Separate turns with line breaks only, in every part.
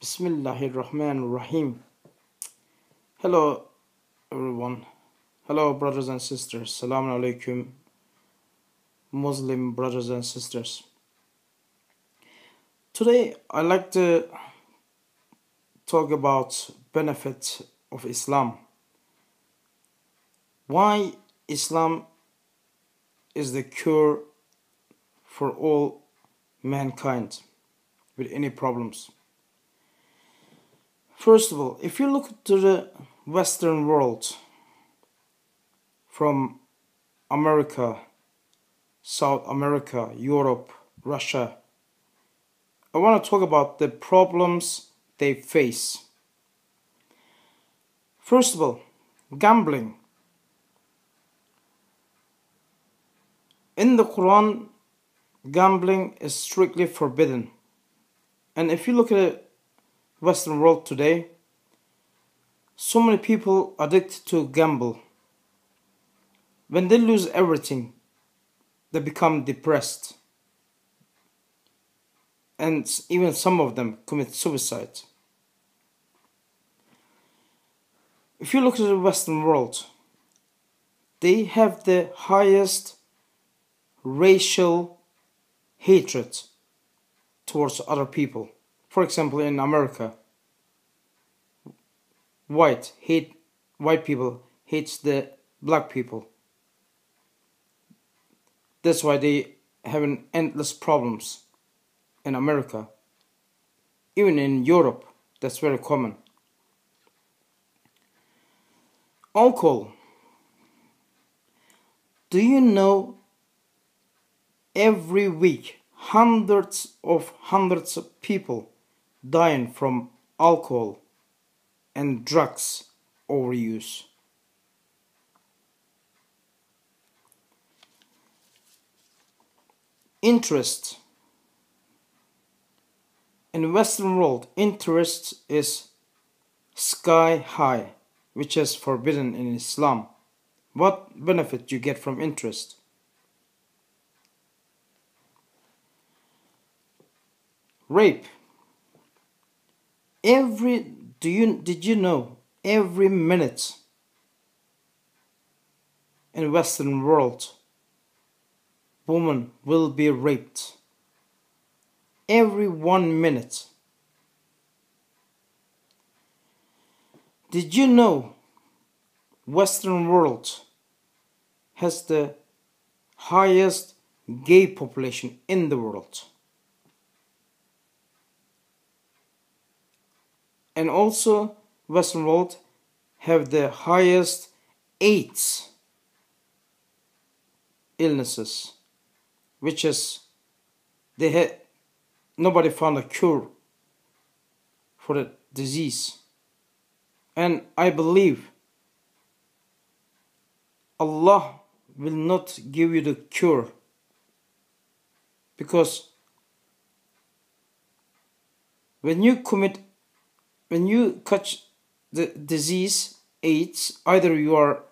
Bismillahirrahmanirrahim. Hello, everyone. Hello, brothers and sisters. Assalamu alaikum, Muslim brothers and sisters. Today, I'd like to talk about benefits of Islam. Why Islam is the cure for all mankind with any problems. First of all, if you look to the Western world, from America, South America, Europe, Russia, I want to talk about the problems they face. First of all, gambling. In the Quran, gambling is strictly forbidden. And if you look at the Western world today, so many people addicted to gamble. When they lose everything, they become depressed. And even some of them commit suicide. If you look at the Western world, they have the highest racial hatred towards other people. For example, in America, white people hate the black people. That's why they have endless problems in America. Even in Europe, that's very common. Alcohol. Do you know every week hundreds of people dying from alcohol and drugs overuse? Interest. In the Western world, interest is sky high, which is forbidden in Islam. What benefit do you get from interest? Rape. Did you know every minute in the Western world, women will be raped? Every 1 minute. Did you know Western world has the highest gay population in the world? And also Western world have the highest AIDS illnesses, which is nobody found a cure for the disease. And I believe Allah will not give you the cure, because when you catch the disease AIDS, either you are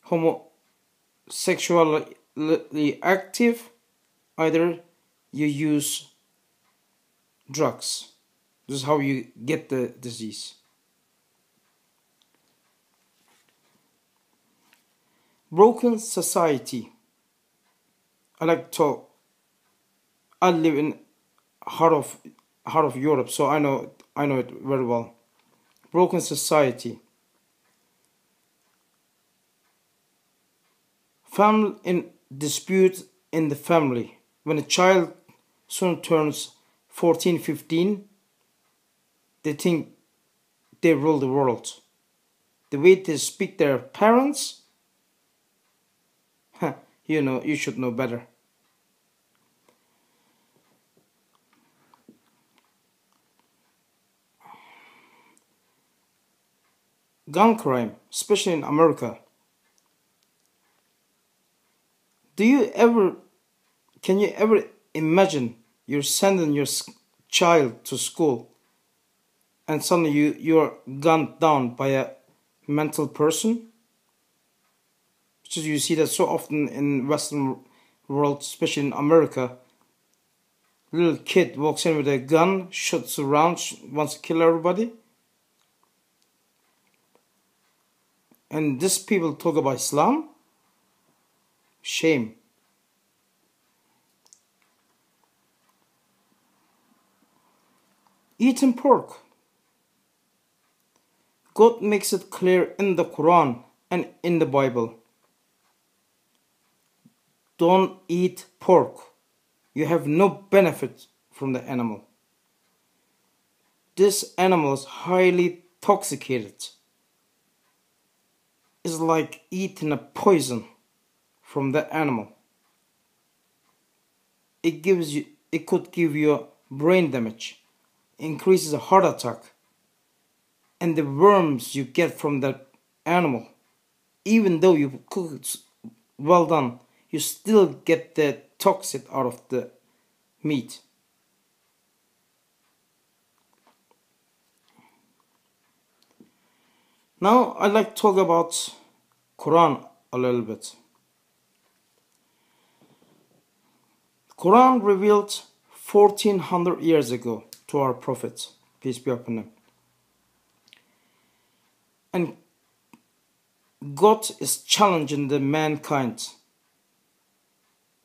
homosexually active, either you use drugs. This is how you get the disease. Broken society. I live in heart of Europe, so I know it very well. Broken society. Family in dispute in the family. When a child soon turns 14, 15, they think they rule the world. The way they speak their parents, you should know better. Gun crime, especially in America. Can you ever imagine you're sending your child to school and suddenly you're gunned down by a mental person? Which is, you see that so often in Western world, especially in America. little kid walks in with a gun, shoots around, wants to kill everybody. And these people talk about Islam? Shame. Eating pork. God makes it clear in the Quran and in the Bible. Don't eat pork. You have no benefit from the animal. This animal is highly intoxicated. It's like eating a poison from the animal. It could give you brain damage, increases a heart attack, and the worms you get from that animal, even though you cook it well done, you still get the toxin out of the meat. Now I'd like to talk about Quran a little bit. Quran revealed 1400 years ago to our Prophet, peace be upon him. And God is challenging the mankind.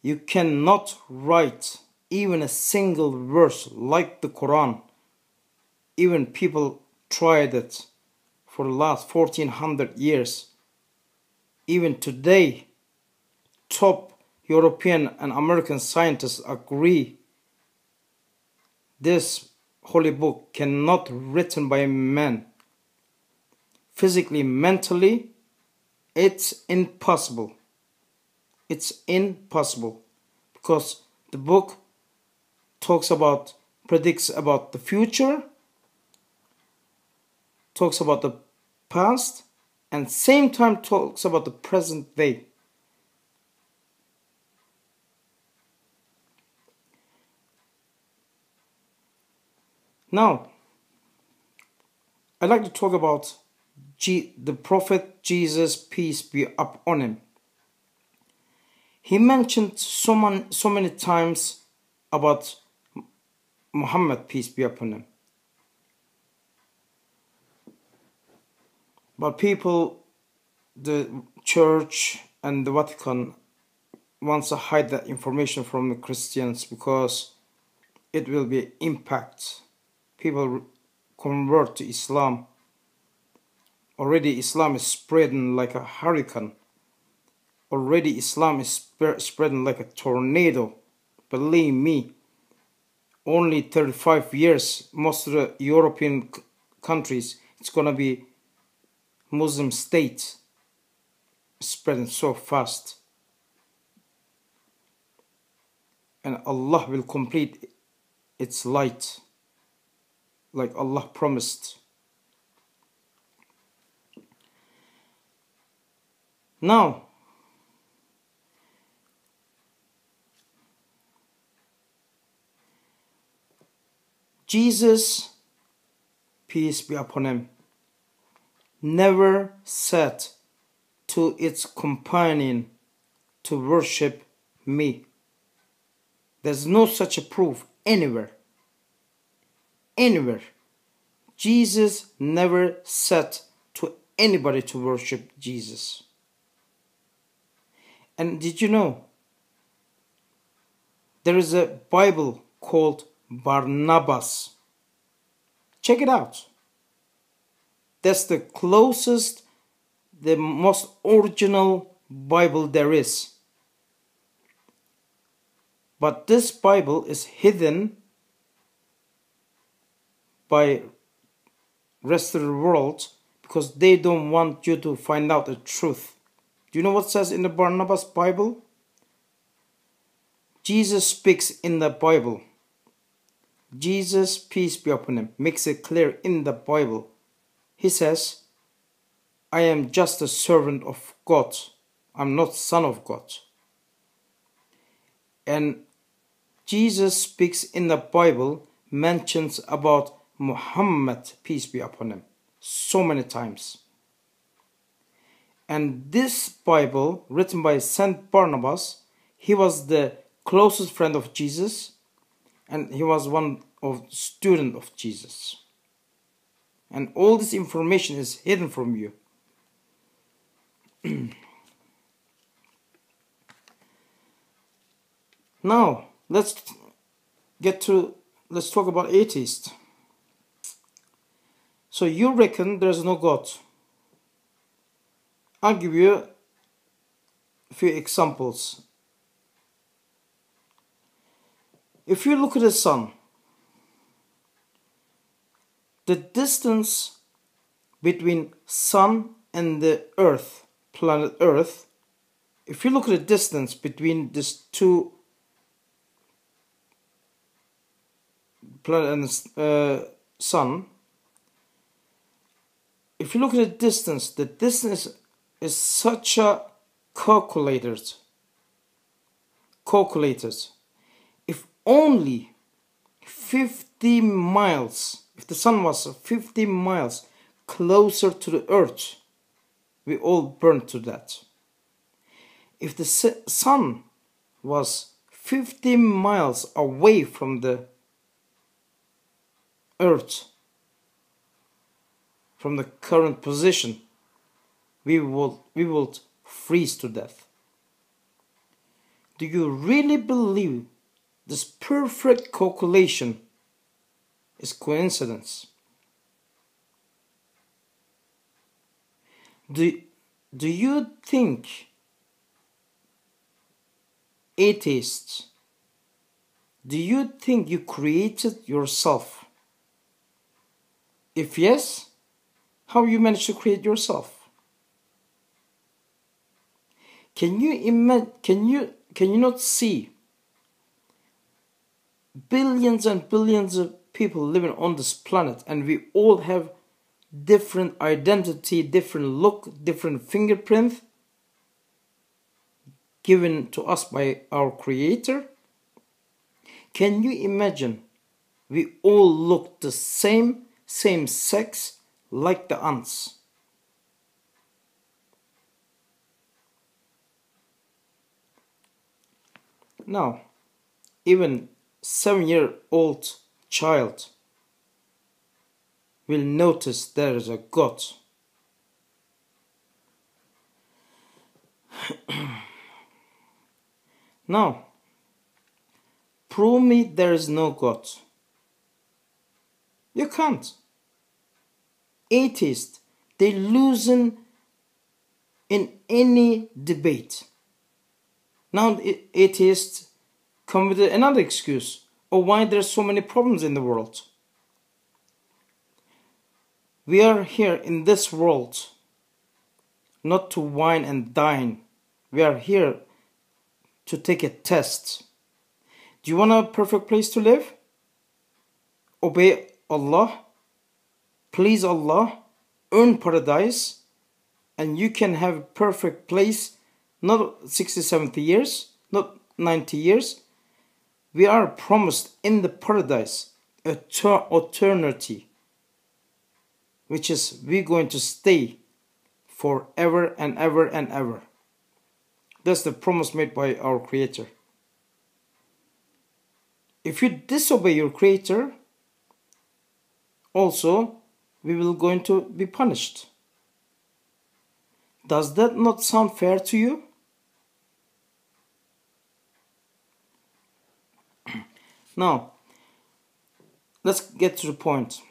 You cannot write even a single verse like the Quran. Even people tried it for the last 1400 years. Even today, top European and American scientists agree this holy book cannot be written by a man. Physically, mentally, it's impossible. It's impossible because the book predicts about the future, talks about the past, and same time talks about the present day. Now, I'd like to talk about the Prophet Jesus, peace be upon him. He mentioned so many times about Muhammad, peace be upon him. But people, the church and the Vatican wants to hide that information from the Christians because it will be impact. People convert to Islam. Already Islam is spreading like a hurricane. Already Islam is spreading like a tornado. Believe me, only 35 years, most of the European countries, it's going to be Muslim states, spreading so fast. And Allah will complete its light like Allah promised. Now, Jesus, peace be upon him, never said to its companion to worship me. There's no such a proof anywhere. Anywhere. Jesus never said to anybody to worship Jesus. And did you know there is a Bible called Barnabas? Check it out. That's the closest, the most original Bible there is. But this Bible is hidden by rest of the world because they don't want you to find out the truth. Do you know what it says in the Barnabas Bible? Jesus speaks in the Bible. Jesus, peace be upon him, makes it clear in the Bible. He says, I am just a servant of God. I'm not son of God. And Jesus speaks in the Bible, mentions about Muhammad, peace be upon him, so many times. And this Bible, written by Saint Barnabas, he was the closest friend of Jesus, and he was one of student of Jesus. And all this information is hidden from you. Now, let's talk about atheists. So you reckon there's no God. I'll give you a few examples. If you look at the sun, the distance between sun and the earth, planet earth, if you look at the distance between these two planet and sun, if you look at the distance is such a calculated. If only 50 miles, if the sun was 50 miles closer to the earth, we all burn to that. If the sun was 50 miles away from the earth, from the current position, we would freeze to death. Do you really believe this perfect calculation is coincidence? Do you think, atheists, do you think you created yourself? If yes, how you managed to create yourself? Can you not see billions and billions of people living on this planet, and we all have different identity, different look, different fingerprint given to us by our Creator? Can you imagine we all look the same sex, like the ants? Now, even 7-year-old child will notice there is a God. Now, prove me there is no God. You can't. Atheists, they losing in any debate. Now atheists come with another excuse of why there's so many problems in the world. We are here in this world not to wine and dine. We are here to take a test. Do you want a perfect place to live? Obey Allah, please Allah, earn paradise, and you can have a perfect place, not 60, 70 years, not 90 years. We are promised in the paradise eternity, which is we're going to stay forever and ever and ever. That's the promise made by our Creator. If you disobey your Creator, also we will going to be punished. Does that not sound fair to you? Now, let's get to the point.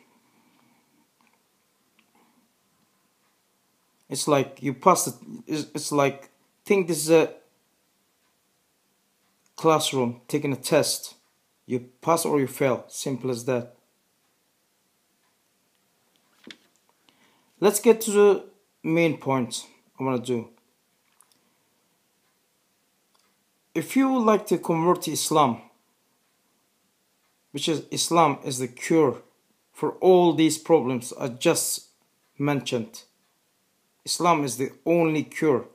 It's like you pass it. It's like, think this is a classroom taking a test. You pass or you fail. Simple as that. Let's get to the main point I want to do. If you would like to convert to Islam, which is Islam is the cure for all these problems I just mentioned. Islam is the only cure.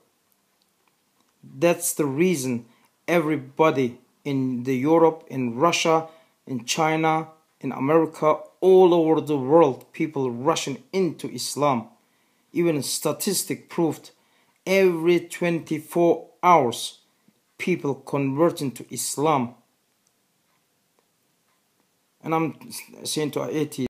That's the reason everybody in the Europe, in Russia, in China, in America, all over the world, people rushing into Islam. Even a statistic proved every 24 hours people converting to Islam. and I'm saying to atheists,